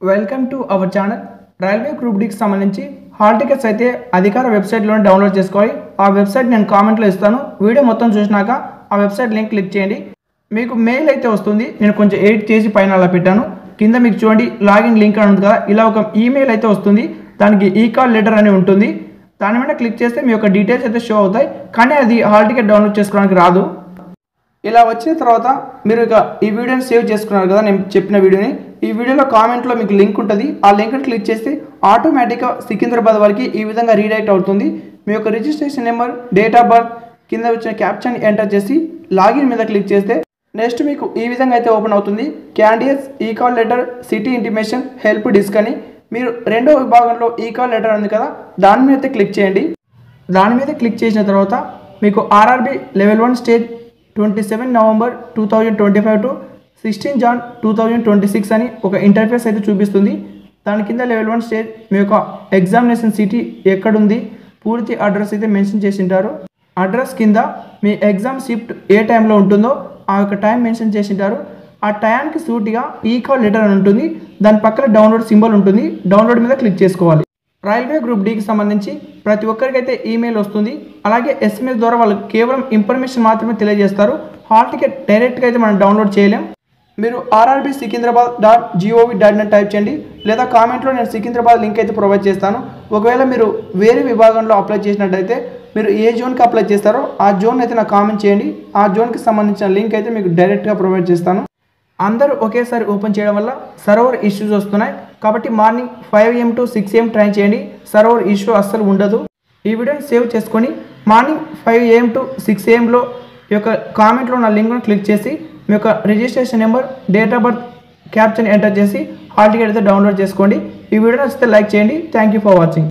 Welcome to our channel. Railway group డీకి సంబంధించి hall tickets అయితే అధికార వెబ్సైట్లోనే డౌన్లోడ్ చేసుకోవాలి. ఆ వెబ్సైట్ నేను కామెంట్లో ఇస్తాను. వీడియో మొత్తం చూసినాక ఆ వెబ్సైట్ లింక్ క్లిక్ చేయండి. మీకు మెయిల్ అయితే వస్తుంది. నేను కొంచెం ఎడిట్ చేసి పైన అలా పెట్టాను. కింద మీకు చూడండి లాగిన్ లింక్ అని ఉంది కదా, ఇలా ఒక ఈమెయిల్ అయితే వస్తుంది. దానికి ఈ కాల్ లెటర్ అని ఉంటుంది. దాని మీద క్లిక్ చేస్తే మీ యొక్క డీటెయిల్స్ అయితే షో అవుతాయి, కానీ అది హాల్ టికెట్ డౌన్లోడ్ చేసుకోవడానికి రాదు. ఇలా వచ్చిన తర్వాత మీరు ఇక ఈ వీడియోని సేవ్ చేసుకున్నారు కదా, నేను చెప్పిన వీడియోని. ఈ వీడియోలో కామెంట్లో మీకు లింక్ ఉంటుంది. ఆ లింక్ని క్లిక్ చేస్తే ఆటోమేటిక్గా సికింద్రాబాద్ వరకు ఈ విధంగా రీడైరెక్ట్ అవుతుంది. మీ యొక్క registration number, date of birth, కింద వచ్చిన క్యాప్షన్ ఎంటర్ చేసి లాగిన్ మీద క్లిక్ చేస్తే నెక్స్ట్ మీకు ఈ విధంగా అయితే ఓపెన్ అవుతుంది. క్యాండిడేట్స్ ఈ call letter city intimation help desk అని. మీరు రెండో విభాగంలో ఈ కాల్ లెటర్ ఉంది కదా, దాని మీద అయితే క్లిక్ చేయండి. దాని మీద క్లిక్ చేసిన తర్వాత మీకు RRB level 1 stage 27 November 2025 to 16 Jan 2026 అని ఒక ఇంటర్ఫేస్ అయితే చూపిస్తుంది. దాని కింద లెవెల్ 1 స్టేజ్ మీ యొక్క ఎగ్జామినేషన్ సిటీ ఎక్కడుంది, పూర్తి అడ్రస్ అయితే మెన్షన్ చేసి ఉంటారు. అడ్రస్ కింద మీ ఎగ్జామ్ షిఫ్ట్ ఏ టైంలో ఉంటుందో ఆ యొక్క టైం మెన్షన్ చేసి ఉంటారు. ఆ టైంకి సూటిగా ఈ కాల్ లెటర్ అని ఉంటుంది. దాని పక్కన డౌన్లోడ్ సింబల్ ఉంటుంది. డౌన్లోడ్ మీద క్లిక్ చేసుకోవాలి. రైల్వే గ్రూప్ డీకి సంబంధించి ప్రతి ఒక్కరికైతే ఈమెయిల్ వస్తుంది. అలాగే ఎస్ఎంఎస్ ద్వారా వాళ్ళు కేవలం ఇన్ఫర్మేషన్ మాత్రమే తెలియజేస్తారు. హాల్ టికెట్ డైరెక్ట్గా అయితే మనం డౌన్లోడ్ చేయలేం. మీరు rrbsikindrabad.gov.in టైప్ చేయండి, లేదా కామెంట్లో నేను సికింద్రాబాద్ లింక్ అయితే ప్రొవైడ్ చేస్తాను. ఒకవేళ మీరు వేరే విభాగంలో అప్లై చేసినట్టయితే మీరు ఏ జోన్కి అప్లై చేస్తారో ఆ జోన్ అయితే నాకు కామెంట్ చేయండి. ఆ జోన్కి సంబంధించిన లింక్ అయితే మీకు డైరెక్ట్గా ప్రొవైడ్ చేస్తాను. అందరూ ఒకేసారి ఓపెన్ చేయడం వల్ల సర్వర్ ఇష్యూస్ వస్తున్నాయి. కాబట్టి morning 5 AM to 6 AM try చేయండి. సర్వర్ ఇష్యూ అస్సలు ఉండదు. ఈ వీడియోని సేవ్ చేసుకొని మార్నింగ్ 5 AM to 6 AMలో ఈ యొక్క కామెంట్లో ఉన్న లింక్ను క్లిక్ చేసి మీ యొక్క registration number, date of birth, caption enter చేసి హాల్ టికెట్ అయితే డౌన్లోడ్ చేసుకోండి. ఈ వీడియో నచ్చితే లైక్ చేయండి. Thank you for watching.